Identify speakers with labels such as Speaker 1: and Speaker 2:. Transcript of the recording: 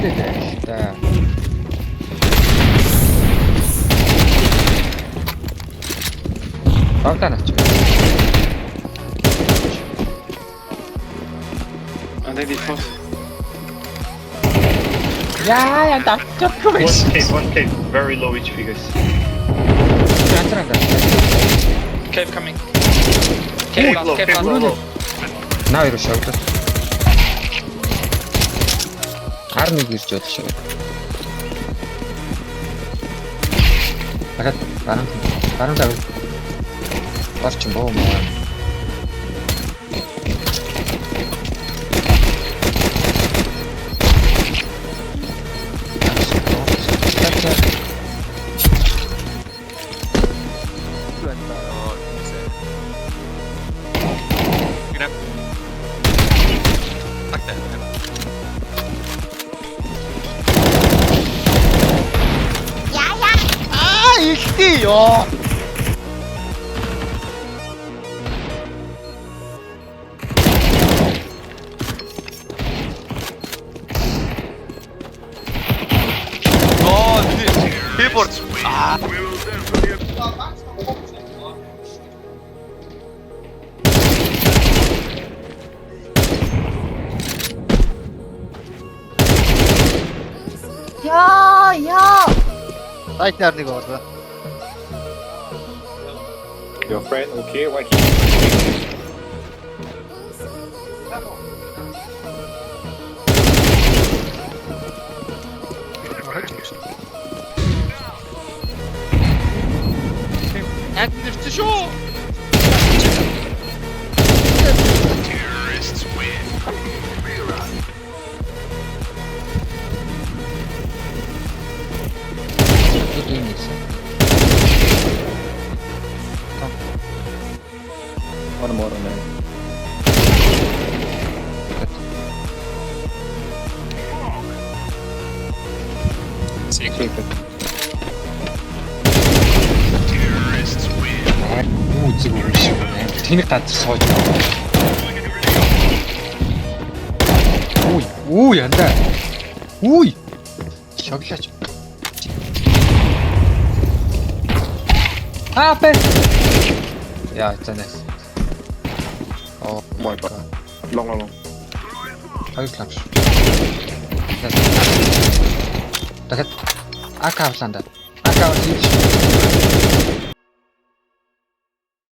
Speaker 1: Да. Богдан ач.
Speaker 2: They default.
Speaker 1: Яа,
Speaker 3: One cave, very low HP guys.
Speaker 2: Cave coming.
Speaker 3: Cave
Speaker 2: Cave
Speaker 3: low,
Speaker 2: last, cave
Speaker 3: cave
Speaker 2: last.
Speaker 3: low.
Speaker 1: Наа юу шавдаг. Арны гэрч байдаг шиг. Дахиад баруун тавь. Барч юм боо маа.
Speaker 4: ихтэй ёо. Keyboard.
Speaker 5: Яа.
Speaker 4: Тайтнаар нэг орлоо.
Speaker 3: Your friend, okay, why
Speaker 4: Яг нэрч шүү.
Speaker 3: One more on there. Secret.
Speaker 1: Үзэг үү шиг. Тэнийг газар сууж. Үй янда. Үй. Шоглаач. Апэ. Яа, цанаас. Oh
Speaker 3: my god. Long.
Speaker 1: Хоёр лавш. Дахиад акаавлаанда. Акаав хийж.